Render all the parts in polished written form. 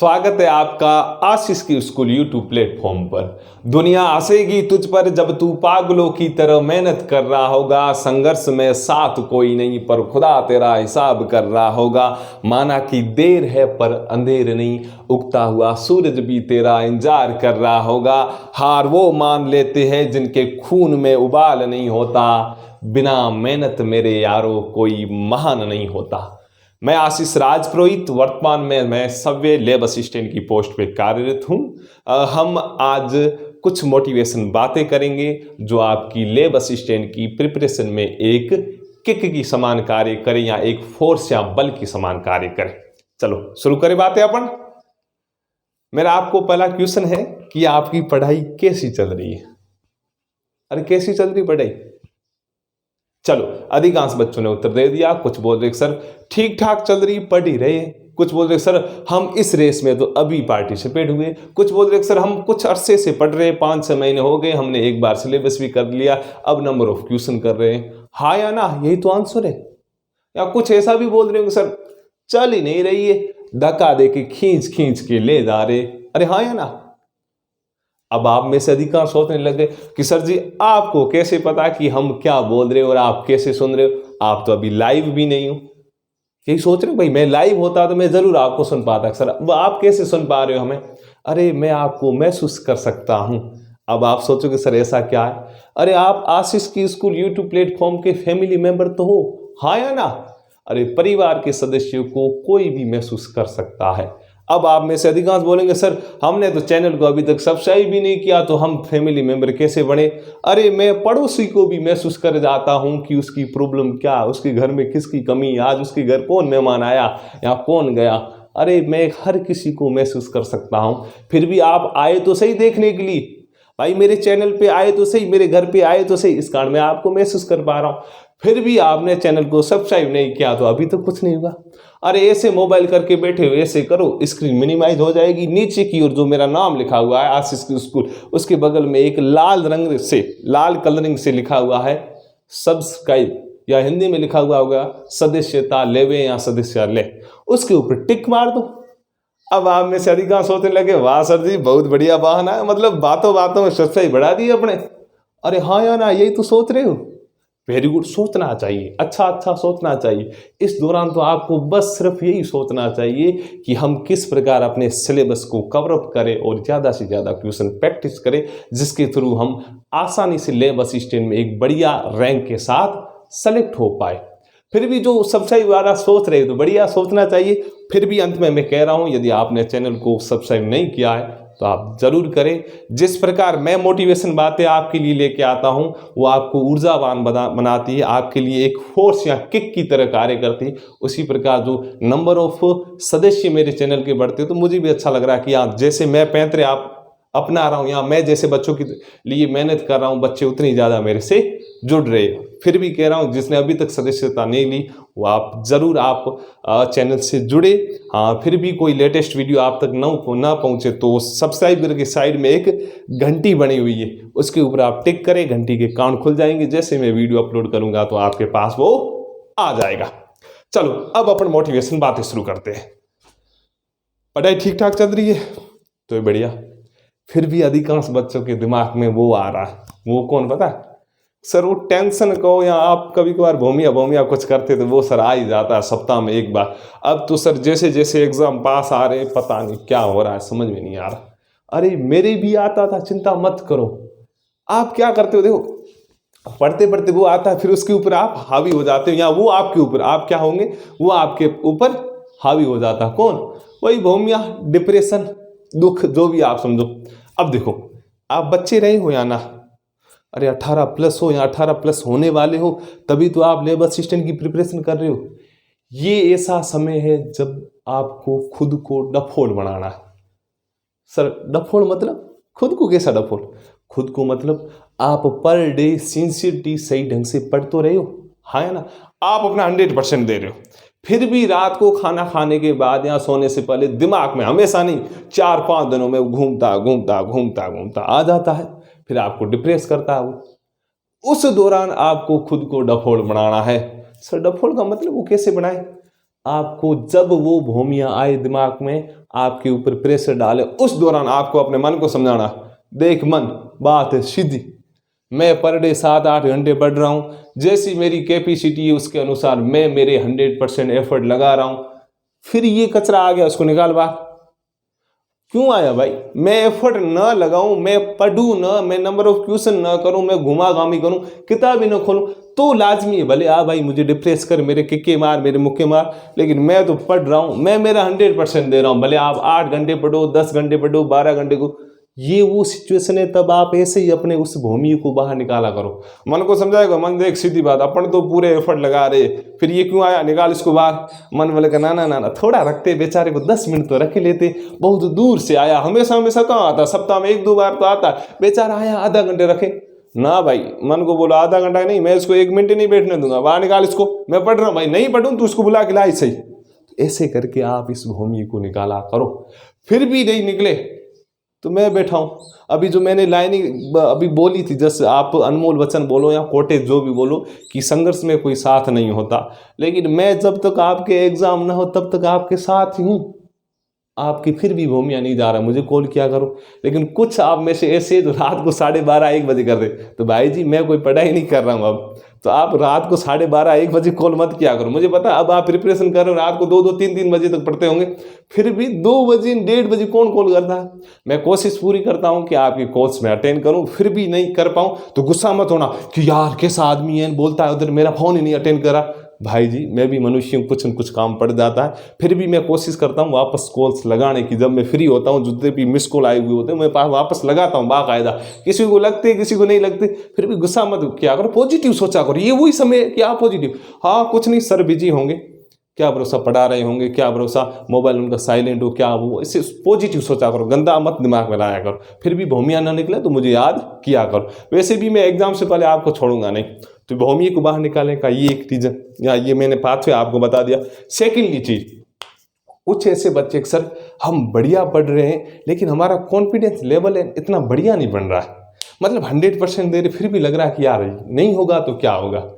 स्वागत है आपका आशीष की स्कूल यूट्यूब प्लेटफॉर्म पर। दुनिया हंसेगी तुझ पर जब तू पागलों की तरह मेहनत कर रहा होगा। संघर्ष में साथ कोई नहीं पर खुदा तेरा हिसाब कर रहा होगा। माना कि देर है पर अंधेर नहीं, उगता हुआ सूरज भी तेरा इंतजार कर रहा होगा। हार वो मान लेते हैं जिनके खून में उबाल नहीं होता। बिना मेहनत मेरे यारों कोई महान नहीं होता। मैं आशीष राजपुरोहित, वर्तमान में मैं सव्य लैब असिस्टेंट की पोस्ट पे कार्यरत हूँ। हम आज कुछ मोटिवेशन बातें करेंगे जो आपकी लैब असिस्टेंट की प्रिपरेशन में एक किक की समान कार्य करें या एक फोर्स या बल की समान कार्य करें। चलो शुरू करें बातें अपन। मेरा आपको पहला क्वेश्चन है कि आपकी पढ़ाई कैसी चल रही है। अरे कैसी चल रही पढ़ाई? चलो, अधिकांश बच्चों ने उत्तर दे दिया। कुछ बोल रहे सर ठीक ठाक चल रही, पढ़ ही रहे। कुछ बोल रहे सर हम इस रेस में तो अभी पार्टिसिपेट हुए। कुछ बोल रहे सर हम कुछ अरसे से पढ़ रहे, 5-6 महीने हो गए, हमने एक बार सिलेबस भी कर लिया, अब नंबर ऑफ क्वेश्चन कर रहे हैं। हाँ या ना, यही तो आंसर है। या कुछ ऐसा भी बोल रहे हो सर चल ही नहीं रही है, धक्का दे के खींच खींच के ले जा रहे। अरे हाँ या ना? अब आप में से अधिकांश सोचने लगे कि सर जी आपको कैसे पता कि हम क्या बोल रहे हो और आप कैसे सुन रहे हो, आप तो अभी लाइव भी नहीं हो। यही सोच रहे हो भाई मैं लाइव होता तो मैं जरूर आपको सुन पाता। सर अब आप कैसे सुन पा रहे हो हमें? अरे मैं आपको महसूस कर सकता हूं। अब आप सोचोगे सर ऐसा क्या है? अरे आप आशीष की स्कूल यूट्यूब प्लेटफॉर्म के फैमिली मेंबर तो हो, हाँ या ना? अरे परिवार के सदस्यों को कोई भी महसूस कर सकता है। अब आप में से अधिकांश बोलेंगे सर हमने तो चैनल को अभी तक सब्सक्राइब भी नहीं किया, तो हम फैमिली मेंबर कैसे बने? अरे मैं पड़ोसी को भी महसूस कर जाता हूं कि उसकी प्रॉब्लम क्या, उसके घर में किसकी कमी, आज उसके घर कौन मेहमान आया या कौन गया। अरे मैं हर किसी को महसूस कर सकता हूं। फिर भी आप आए तो सही देखने के लिए, भाई मेरे चैनल पे आए तो सही, मेरे घर पे आए तो सही, इस कारण मैं आपको महसूस कर पा रहा हूं। फिर भी आपने चैनल को सब्सक्राइब नहीं किया तो अभी तो कुछ नहीं हुआ। अरे ऐसे मोबाइल करके बैठे हो, ऐसे करो, स्क्रीन मिनिमाइज हो जाएगी। नीचे की ओर जो मेरा नाम लिखा हुआ है आशीष की स्कूल, उसके बगल में एक लाल रंग से, लाल कलरिंग से लिखा हुआ है सब्सक्राइब, या हिंदी में लिखा हुआ होगा सदस्यता लेवे या सदस्य ले, उसके ऊपर टिक मार दो। अब आप में से अधिकांश सोचने लगे वाह सर जी बहुत बढ़िया बहाना है, मतलब बातों बातों में सच्चाई बढ़ा दी अपने। अरे हाँ या ना, यही तो सोच रहे हो। वेरी गुड, सोचना चाहिए, अच्छा अच्छा सोचना चाहिए। इस दौरान तो आपको बस सिर्फ यही सोचना चाहिए कि हम किस प्रकार अपने सिलेबस को कवर अप करें और ज़्यादा से ज़्यादा क्वेश्चन प्रैक्टिस करें, जिसके थ्रू हम आसानी से लैब असिस्टेंट में एक बढ़िया रैंक के साथ सेलेक्ट हो पाए। फिर भी जो सब्सक्राइब वाला सोच रहे तो बढ़िया सोचना चाहिए। फिर भी अंत में मैं कह रहा हूं यदि आपने चैनल को सब्सक्राइब नहीं किया है तो आप जरूर करें। जिस प्रकार मैं मोटिवेशन बातें आपके लिए लेके आता हूं वो आपको ऊर्जावान बनाती है, आपके लिए एक फोर्स या किक की तरह कार्य करती है। उसी प्रकार जो नंबर ऑफ सदस्य मेरे चैनल के बढ़ते तो मुझे भी अच्छा लग रहा है कि आप जैसे मैं पैंतरे आप अपना रहा हूं या मैं जैसे बच्चों के लिए मेहनत कर रहा हूं, बच्चे उतनी ज़्यादा मेरे से जुड़ रहे हैं। फिर भी कह रहा हूं जिसने अभी तक सदस्यता नहीं ली वो आप जरूर आप चैनल से जुड़े। हाँ, फिर भी कोई लेटेस्ट वीडियो आप तक ना पहुंचे तो सब्सक्राइब करके साइड में एक घंटी बनी हुई है, उसके ऊपर आप टिक करें, घंटी के कान खुल जाएंगे। जैसे मैं वीडियो अपलोड करूंगा तो आपके पास वो आ जाएगा। चलो अब अपन मोटिवेशन बातें शुरू करते हैं। पढ़ाई ठीक ठाक चल रही है तो बढ़िया। फिर भी अधिकांश बच्चों के दिमाग में वो आ रहा है, वो कौन पता है? सर वो टेंशन कहो या आप कभी कभार भूमिया कुछ करते तो वो सर आ ही जाता है सप्ताह में एक बार। अब तो सर जैसे जैसे एग्जाम पास आ रहे पता नहीं क्या हो रहा है, समझ में नहीं आ रहा। अरे मेरे भी आता था, चिंता मत करो। आप क्या करते हो, देखो पढ़ते पढ़ते वो आता है, फिर उसके ऊपर आप हावी हो जाते हो, या वो आपके ऊपर, आप क्या होंगे, वो आपके ऊपर हावी हो जाता। कौन? वही भूमिया, डिप्रेशन, दुख, जो भी आप समझो। अब देखो आप बच्चे रहे हो या ना, अरे 18 प्लस हो या 18 प्लस होने वाले हो, तभी तो आप लेबर असिस्टेंट की प्रिपरेशन कर रहे हो। ये ऐसा समय है जब आपको खुद को डफोल बनाना है। सर डफोल मतलब? खुद को कैसा डफोल? खुद को मतलब आप पर डे सिंसियरिटी सही ढंग से पढ़ तो रहे हो, हाँ या ना? आप अपना 100% दे रहे हो। फिर भी रात को खाना खाने के बाद या सोने से पहले दिमाग में हमेशा नहीं, 4-5 दिनों में घूमता आ जाता है, फिर आपको डिप्रेस करता है वो। उस दौरान आपको खुद को डफोड़ बनाना है। सर डफोड़ का मतलब वो कैसे बनाए? आपको जब वो भूमियाँ आए दिमाग में, आपके ऊपर प्रेशर डाले, उस दौरान आपको अपने मन को समझाना, देख मन, बात है सीधी, मैं पर डे 7-8 घंटे पढ़ रहा हूँ, जैसी मेरी कैपेसिटी है उसके अनुसार मैं मेरे 100% एफर्ट लगा रहा हूँ। फिर ये कचरा आ गया, उसको निकाल बाहर। क्यों आया भाई? मैं एफर्ट ना लगाऊं, मैं पढ़ूं ना, मैं नंबर ऑफ क्वेश्चन ना करूं, मैं घुमाघामी करूं, किताब ही ना खोलूं, तो लाजमी है भले आ भाई मुझे डिप्रेस कर, मेरे किक्के मार, मेरे मुक्के मार, लेकिन मैं तो पढ़ रहा हूं, मैं मेरा 100% दे रहा हूं। भले आप 8 घंटे पढ़ो, 10 घंटे पढ़ो, 12 घंटे को, ये वो सिचुएशन है, तब आप ऐसे ही अपने उस भूमि को बाहर निकाला करो। मन को समझाएगा, मन देख सीधी बात, अपन तो पूरे एफर्ट लगा रहे, फिर ये क्यों आया, निकाल इसको बाहर। मन बोले ना ना ना, थोड़ा रखते बेचारे को, 10 मिनट तो रख लेते, बहुत दूर से आया, हमेशा हमेशा कहाँ आता, सप्ताह में 1-2 बार तो आता, बेचारा आया आधा घंटे रखे ना भाई। मन को बोला आधा घंटा नहीं, मैं इसको 1 मिनट ही नहीं बैठने दूंगा, बाहर निकाल इसको, मैं पढ़ रहा हूँ भाई, नहीं पढ़ूं तो उसको बुला के ला सही। ऐसे करके आप इस भूमि को निकाला करो। फिर भी नहीं निकले तो मैं बैठा हूं। अभी जो मैंने लाइनिंग अभी बोली थी, जैसे आप अनमोल वचन बोलो या कोटेज जो भी बोलो, कि संघर्ष में कोई साथ नहीं होता, लेकिन मैं जब तक आपके एग्जाम ना हो तब तक आपके साथ ही हूं। आपकी फिर भी भूमिया नहीं जा रहा, मुझे कॉल किया करो। लेकिन कुछ आप में से ऐसे जो रात को 12:30-1 बजे कर दे, तो भाई जी मैं कोई पढ़ाई नहीं कर रहा हूँ अब, तो आप रात को 12:30-1 बजे कॉल मत किया करो। मुझे पता अब आप प्रिपरेशन कर रहे हो, रात को 2-2, 3-3 बजे तक पढ़ते होंगे, फिर भी 2 बजे 1:30 बजे कौन कॉल करता है? मैं कोशिश पूरी करता हूँ कि आपकी कॉल्स में अटेंड करूँ, फिर भी नहीं कर पाऊँ तो गुस्सा मत होना कि यार कैसा आदमी है, बोलता है उधर मेरा फ़ोन ही नहीं अटेंड करा। भाई जी मैं भी मनुष्य हूँ, कुछ न कुछ काम पड़ जाता है, फिर भी मैं कोशिश करता हूँ वापस कॉल्स लगाने की। जब मैं फ्री होता हूँ, जितने भी मिस कॉल आए हुए होते हैं मैं वापस लगाता हूँ बाकायदा। किसी को लगते किसी को नहीं लगते, फिर भी गुस्सा मत किया करो, पॉजिटिव सोचा करो। ये वही समय क्या पॉजिटिव, हाँ कुछ नहीं, सर बिजी होंगे, क्या भरोसा पढ़ा रहे होंगे, क्या भरोसा मोबाइल उनका साइलेंट हो, क्या वो, इससे पॉजिटिव सोचा करो, गंदा मत दिमाग में लाया करो। फिर भी भूमिया ना निकले तो मुझे याद किया करो। वैसे भी मैं एग्जाम से पहले आपको छोड़ूंगा नहीं, तो भूमि को बाहर निकालने का ये एक रीजन, या ये मैंने पाथवे आपको बता दिया। सेकेंडली चीज, कुछ ऐसे बच्चे सर हम बढ़िया पढ़ रहे हैं लेकिन हमारा कॉन्फिडेंस लेवल है इतना बढ़िया नहीं बन रहा है, मतलब 100% दे रहे, फिर भी लग रहा है कि यार नहीं होगा तो क्या होगा।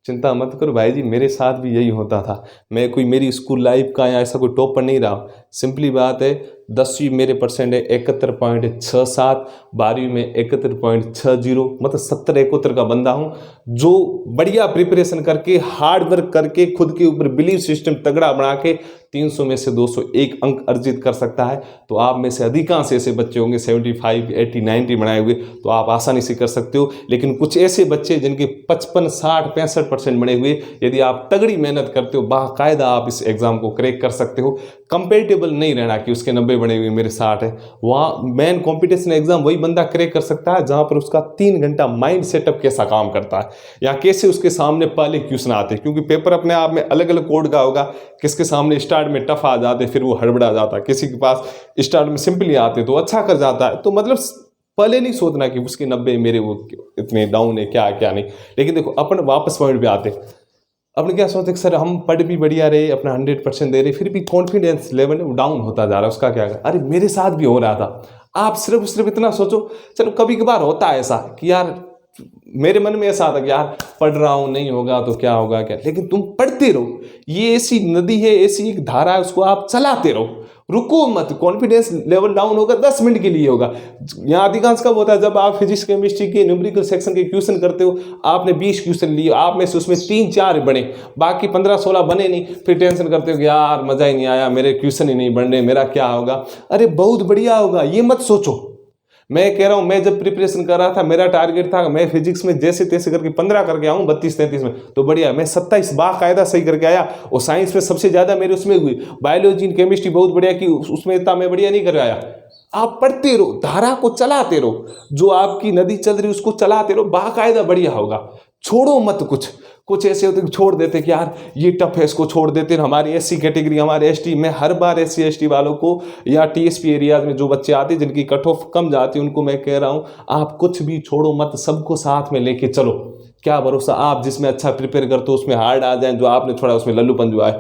चिंता मत करो भाई जी, मेरे साथ भी यही होता था। मैं कोई मेरी स्कूल लाइफ का या ऐसा कोई टॉपर नहीं रहा। सिंपली बात है, 10वीं मेरे परसेंट है 71.67, 12वीं में 71.60, मतलब 70-71 का बंदा हूँ, जो बढ़िया प्रिपरेशन करके, हार्ड वर्क करके, खुद के ऊपर बिलीव सिस्टम तगड़ा बना के 300 में से 201 अंक अर्जित कर सकता है। तो आप में से अधिकांश ऐसे बच्चे होंगे 75, 80, 90 बनाए हुए, तो आप आसानी से कर सकते हो। लेकिन कुछ ऐसे बच्चे जिनके 55, 60, 65% बने हुए, यदि आप तगड़ी मेहनत करते हो, बाकायदा आप इस एग्जाम को क्रैक कर सकते हो। कंपेटेबल नहीं रहना कि उसके 90 बने हुए मेरे 60 है। वहाँ मेन कॉम्पिटिशन एग्जाम वही बंदा क्रैक कर सकता है जहाँ पर उसका 3 घंटा माइंड सेटअप कैसा काम करता है, या कैसे उसके सामने पहले क्वेश्चन आते हैं, क्योंकि पेपर अपने आप में अलग अलग कोड का होगा। किसके सामने स्टार्ट में टफ आ जाते फिर वो हड़बड़ा जाता है, किसी के पास स्टार्ट में सिंपली आते तो अच्छा कर जाता है। तो मतलब पहले नहीं सोचना कि उसके 90 मेरे वो इतने डाउन है, क्या क्या नहीं। लेकिन देखो अपन वापस पॉइंट पे आते, अपन क्या सोचते सर हम पढ़ भी बढ़िया रहे, अपना 100% दे रहे, फिर भी कॉन्फिडेंस लेवल डाउन होता जा रहा है, उसका क्या है? अरे मेरे साथ भी हो रहा था। आप सिर्फ इतना सोचो, चलो कभी कभार होता है ऐसा कि यार मेरे मन में ऐसा आता कि यार पढ़ रहा हूं नहीं होगा तो क्या होगा क्या, लेकिन तुम पढ़ते रहो। ये ऐसी नदी है, ऐसी एक धारा है, उसको आप चलाते रहो, रुको मत। कॉन्फिडेंस लेवल डाउन होगा 10 मिनट के लिए होगा। यहाँ अधिकांश कब होता है, जब आप फिजिक्स केमिस्ट्री के न्यूमेरिकल सेक्शन के क्वेश्चन करते हो, आपने 20 क्वेश्चन लिए, आप में से उसमें 3-4 बने, बाकी 15-16 बने नहीं, फिर टेंशन करते हो कि यार मजा ही नहीं आया, मेरे क्वेश्चन ही नहीं बन, मेरा क्या होगा। अरे बहुत बढ़िया होगा, ये मत सोचो। मैं कह रहा हूं, मैं जब प्रिपरेशन कर रहा था, मेरा टारगेट था मैं फिजिक्स में जैसे तैसे करके 15 करके आऊं, 32-33 में तो बढ़िया, मैं 27 बाकायदा सही करके आया। और साइंस में सबसे ज्यादा मेरे उसमें हुई, बायोलॉजी केमिस्ट्री बहुत बढ़िया की, उसमें इतना मैं बढ़िया नहीं कर आया। आप पढ़ते रहो, धारा को चलाते रहो, जो आपकी नदी चल रही उसको चलाते रहो, बाकायदा बढ़िया होगा। छोड़ो मत। कुछ ऐसे होते छोड़ देते कि यार ये टफ है, इसको छोड़ देते हैं। हमारी एससी कैटेगरी, हमारे एसटी में हर बार एससी एसटी वालों को, या टीएसपी एरियाज में जो बच्चे आते हैं जिनकी कट ऑफ कम जाती है, उनको मैं कह रहा हूँ आप कुछ भी छोड़ो मत, सबको साथ में लेके चलो। क्या भरोसा आप जिसमें अच्छा प्रिपेयर करते हो उसमें हार्ड आ जाए, जो आपने छोड़ा उसमें लल्लूपन जो आए।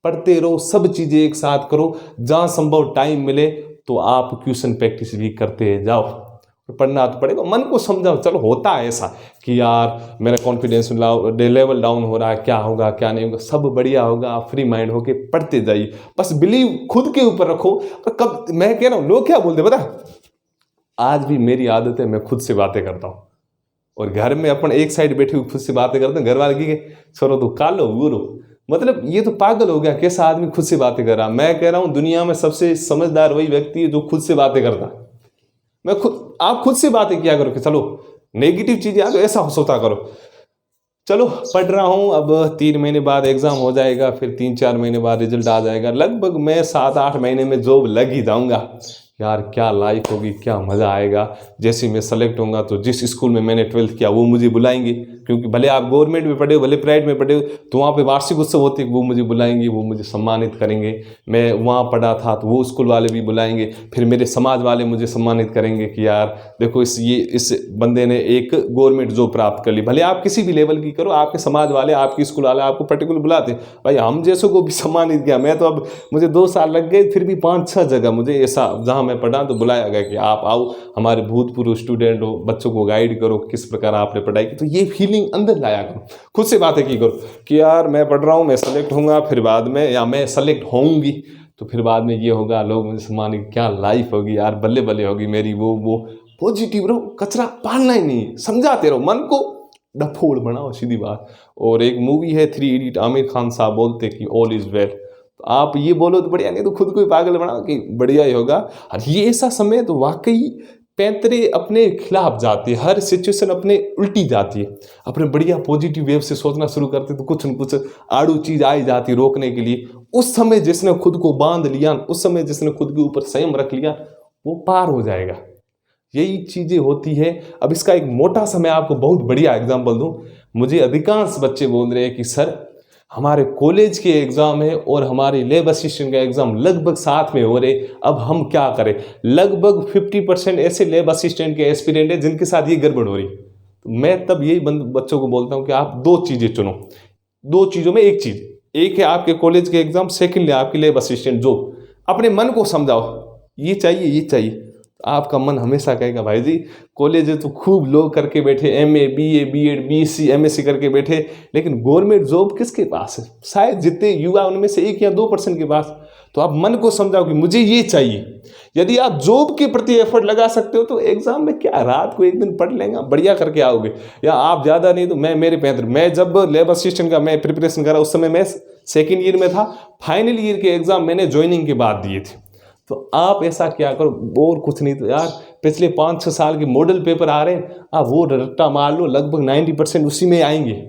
पढ़ते रहो, सब चीजें एक साथ करो, जहां संभव टाइम मिले तो आप क्वेश्चन प्रैक्टिस भी करते जाओ। पढ़ना तो पड़ेगा, मन को समझाओ। चलो होता है ऐसा कि यार मेरा कॉन्फिडेंस लेवल डाउन हो रहा है, क्या होगा क्या नहीं होगा, सब बढ़िया होगा। आप फ्री माइंड होके पढ़ते जाइए, बस बिलीव खुद के ऊपर रखो। कब मैं कह रहा हूँ, लोग क्या बोलते पता, आज भी मेरी आदत है मैं खुद से बातें करता हूँ, और घर में अपन एक साइड बैठे हुए खुद से बातें करते हैं, घर वाले की छोड़ो तो कालो गुरु, मतलब ये तो पागल हो गया, कैसा आदमी खुद से बातें कर रहा। मैं कह रहा हूँ दुनिया में सबसे समझदार वही व्यक्ति है जो खुद से बातें करता है। आप खुद से बातें किया करो कि चलो नेगेटिव चीजें आ तो ऐसा सोचा करो, चलो पढ़ रहा हूँ, अब 3 महीने बाद एग्जाम हो जाएगा, फिर 3-4 महीने बाद रिजल्ट आ जाएगा, लगभग मैं 7-8 महीने में जॉब लग ही जाऊंगा। यार क्या लाइफ होगी, क्या मज़ा आएगा। जैसे मैं सेलेक्ट होऊंगा तो जिस स्कूल में मैंने 12th किया वो मुझे बुलाएंगे, क्योंकि भले आप गवर्नमेंट में पढ़े हो भले प्राइवेट में पढ़े हो, तो वहाँ पे वार्षिक उत्सव होते हैं, वो मुझे बुलाएंगे, वो मुझे सम्मानित करेंगे। मैं वहाँ पढ़ा था तो वो स्कूल वाले भी बुलाएंगे, फिर मेरे समाज वाले मुझे सम्मानित करेंगे कि यार देखो इस बंदे ने एक गवर्नमेंट जॉब प्राप्त कर ली। भले आप किसी भी लेवल की करो, आपके समाज वाले आपके स्कूल वाले आपको पर्टिकुलर बुलाते हैं। भाई हम जैसों को भी सम्मानित किया। मैं तो अब मुझे 2 साल लग गए, फिर भी 5-6 जगह मुझे ऐसा जहाँ मैं पढ़ा तो बुलाया गया कि आप आओ, हमारे भूतपूर्व स्टूडेंट हो, बच्चों को गाइड करो किस प्रकार आपने पढ़ाई की। तो ये फीलिंग अंदर लाया करो, खुद से बातें की करो कि यार मैं पढ़ रहा हूँ, मैं सेलेक्ट होऊंगा, फिर बाद में या मैं सेलेक्ट होऊंगी तो फिर बाद में ये होगा, लोग मुझे सम्मानित, क्या लाइफ होगी यार, बल्ले बल्ले होगी मेरी। वो पॉजिटिव रहो, कचरा पालना ही नहीं, समझाते रहो, मन को डफोड़ बनाओ, सीधी बात। और एक मूवी है 3 इडियट, आमिर खान साहब बोलते कि ऑल इज वेल। तो आप ये बोलो तो बढ़िया, नहीं तो खुद को ही पागल बनाओ कि बढ़िया ही होगा। और ये ऐसा समय तो वाकई पैंतरे अपने खिलाफ जाती है, हर सिचुएशन अपने उल्टी जाती है। अपने बढ़िया पॉजिटिव वेव से सोचना शुरू करते तो कुछ न कुछ आड़ू चीज आई जाती रोकने के लिए। उस समय जिसने खुद को बांध लिया, उस समय जिसने खुद के ऊपर संयम रख लिया, वो पार हो जाएगा। यही चीजें होती है। अब इसका एक मोटा सा मैं आपको बहुत बढ़िया एग्जांपल दूं। मुझे अधिकांश बच्चे बोल रहे हैं कि सर हमारे कॉलेज के एग्जाम है और हमारे लैब असिस्टेंट का एग्जाम लगभग साथ में हो रहे, अब हम क्या करें। लगभग 50% ऐसे लैब असिस्टेंट के एस्पिरेंट है जिनके साथ ये गड़बड़ हो रही। तो मैं तब यही बच्चों को बोलता हूँ कि आप 2 चीजें चुनो, 2 चीजों में एक चीज, एक है आपके कॉलेज के एग्जाम, सेकेंड है आपकी लैब असिस्टेंट जॉब। अपने मन को समझाओ ये चाहिए ये चाहिए, आपका मन हमेशा कहेगा भाई जी कॉलेज है तो खूब लोग करके बैठे, MA BA BEd BSc MSc करके बैठे, लेकिन गवर्नमेंट जॉब किसके पास है। शायद जितने युवा उनमें से 1 या 2% के पास। तो आप मन को समझाओ कि मुझे ये चाहिए। यदि आप जॉब के प्रति एफर्ट लगा सकते हो तो एग्जाम में क्या, रात को एक दिन पढ़ लेंगे, बढ़िया करके आओगे। या आप ज़्यादा नहीं तो मैं जब लैब असिस्टेंट का मैं प्रिपरेशन करा उस समय मैं 2nd ईयर में था। फाइनल ईयर के एग्जाम मैंने ज्वाइनिंग के बाद दिए थे। तो आप ऐसा क्या करो, और कुछ नहीं तो यार पिछले 5-6 साल के मॉडल पेपर आ रहे हैं, आप वो रट्टा मार लो, लगभग 90% उसी में आएंगे।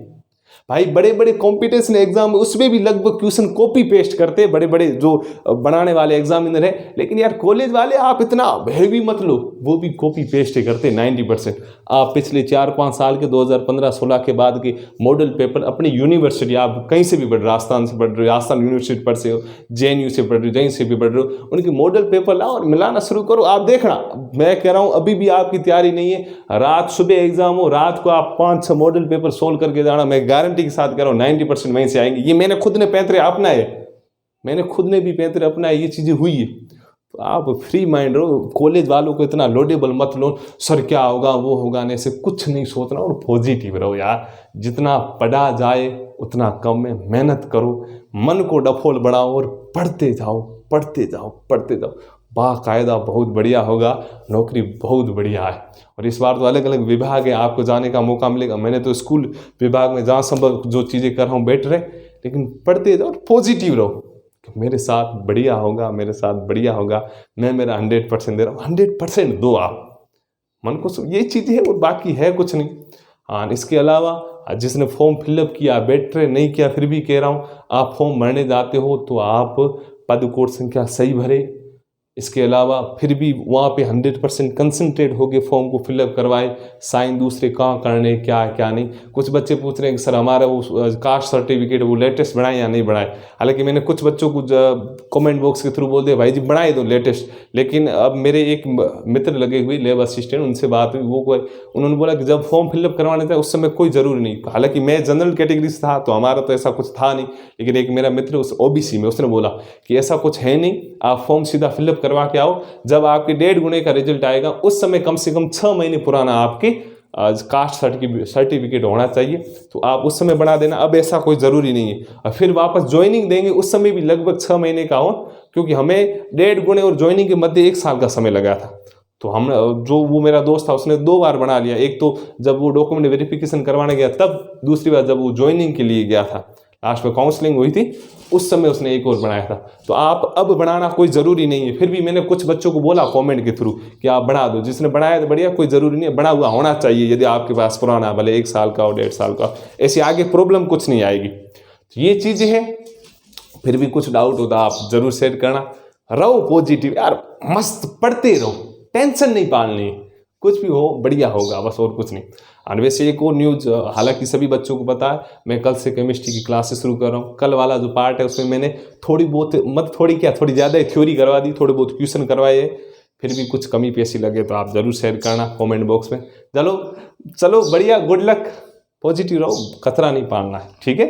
भाई बड़े बड़े कॉम्पिटिशन एग्जाम उसमें भी लगभग क्वेश्चन कॉपी पेस्ट करते हैं बड़े बड़े जो बनाने वाले एग्जामिनर है। लेकिन यार कॉलेज वाले आप इतना हैवी मत लो, वो भी कॉपी पेस्ट ही करते हैं 90%। आप पिछले 4-5 साल के 2015-16 के बाद के मॉडल पेपर अपनी यूनिवर्सिटी, आप कहीं से भी पढ़ रहे हो, राजस्थान से पढ़ रहे हो, राजस्थान यूनिवर्सिटी पढ़ से हो, JNU से पढ़ रहे हो, कहीं से भी पढ़ रहे हो, उनके मॉडल पेपर लाओ और मिलाना शुरू करो। आप देखना, मैं कह रहा हूँ अभी भी आपकी तैयारी नहीं है, रात सुबह एग्जाम हो, रात को आप 5-6 मॉडल पेपर सोल्व करके जाना, मैं गारंटी के साथ कह रहा हूँ 90% वहीं से आएंगे। ये मैंने खुद ने पैंतरे अपनाए, मैंने खुद ने भी पैंतरे अपनाए, ये चीजें हुई है। तो आप फ्री माइंड रहो, कॉलेज वालों को इतना लोडेबल मत लो, सर क्या होगा वो होगा, ने से कुछ नहीं सोचना, और पॉजिटिव रहो यार। जितना पढ़ा जाए उतना कम है, मेहनत करो, मन को डफोल बढ़ाओ और पढ़ते जाओ पढ़ते जाओ पढ़ते जाओ, बाकायदा बहुत बढ़िया होगा, नौकरी बहुत बढ़िया है। और इस बार तो अलग अलग विभाग है, आपको जाने का मौका मिलेगा। मैंने तो स्कूल विभाग में जहाँ संभव जो चीज़ें कर रहा हूँ बेटर है, लेकिन पढ़ते जाओ और पॉजिटिव रहो, मेरे साथ बढ़िया होगा, मेरे साथ बढ़िया होगा, मैं मेरा 100% दे रहा हूँ। 100% दो आप मन को, ये चीज़ें है और बाकी है कुछ नहीं। हाँ, इसके अलावा जिसने फॉर्म फिलअप किया बेटर है, नहीं किया फिर भी कह रहा हूँ, आप फॉर्म भरने जाते हो तो आप पद कोड संख्या सही भरे। इसके अलावा फिर भी वहाँ पे 100% कंसंट्रेट होकर फॉर्म को फिलअप करवाए, साइन दूसरे कहाँ करने, क्या क्या नहीं। कुछ बच्चे पूछ रहे हैं कि सर हमारा वो कास्ट सर्टिफिकेट वो लेटेस्ट बनाए या नहीं बनाए। हालांकि मैंने कुछ बच्चों को कमेंट बॉक्स के थ्रू बोल दिया भाई जी बनाए दो लेटेस्ट, लेकिन अब मेरे एक मित्र लगे हुए लेब असिस्टेंट, उनसे बात हुई, वो उन्होंने बोला कि जब फॉर्म फिलअप करवाने था उस समय कोई ज़रूरी नहीं। हालांकि मैं जनरल कैटेगरी से था तो हमारा तो ऐसा कुछ था नहीं, लेकिन एक मेरा मित्र उस OBC में, उसने बोला कि ऐसा कुछ है नहीं, आप फॉर्म सीधा फिलअप करवा के आओ, जब आपके 1.5 गुने का रिजल्ट आएगा उस समय कम से कम 6 महीने पुराना आपके कास्ट सर्टिफिकेट होना चाहिए, तो आप उस समय बना देना। अब ऐसा कोई ज़रूरी नहीं है। और फिर वापस ज्वाइनिंग देंगे उस समय भी लगभग 6 महीने का हो, क्योंकि हमें 1.5 गुणे और ज्वाइनिंग के मध्य 1 साल का समय लगा था। तो हम जो वो मेरा दोस्त था उसने 2 बार बना लिया, एक तो जब वो डॉक्यूमेंट वेरिफिकेशन करवाने गया तब, दूसरी बार जब वो ज्वाइनिंग के लिए गया था, लास्ट में काउंसलिंग हुई थी उस समय उसने एक और बनाया था। तो आप अब बनाना कोई ज़रूरी नहीं है। फिर भी मैंने कुछ बच्चों को बोला कमेंट के थ्रू कि आप बना दो, जिसने बनाया तो बढ़िया, कोई ज़रूरी नहीं है, बना हुआ होना चाहिए। यदि आपके पास पुराना भले 1 साल का हो 1.5 साल का, ऐसी आगे प्रॉब्लम कुछ नहीं आएगी। तो ये चीज़ें हैं। फिर भी कुछ डाउट होता आप ज़रूर शेयर करना। रहो पॉजिटिव यार, मस्त पढ़ते रहो, टेंशन नहीं पालनी, कुछ भी हो बढ़िया होगा, बस और कुछ नहीं। और वैसे एक और न्यूज़, हालांकि सभी बच्चों को पता है, मैं कल से केमिस्ट्री की क्लासेस शुरू कर रहा हूँ। कल वाला जो पार्ट है उसमें मैंने थोड़ी बहुत, मत थोड़ी क्या, थोड़ी ज़्यादा ही थ्योरी करवा दी, थोड़े बहुत क्वेश्चन करवाए। फिर भी कुछ कमी पेशी लगे तो आप ज़रूर शेयर करना कमेंट बॉक्स में। चलो बढ़िया, गुड लक, पॉजिटिव रहो, खतरा नहीं पालना है, ठीक है।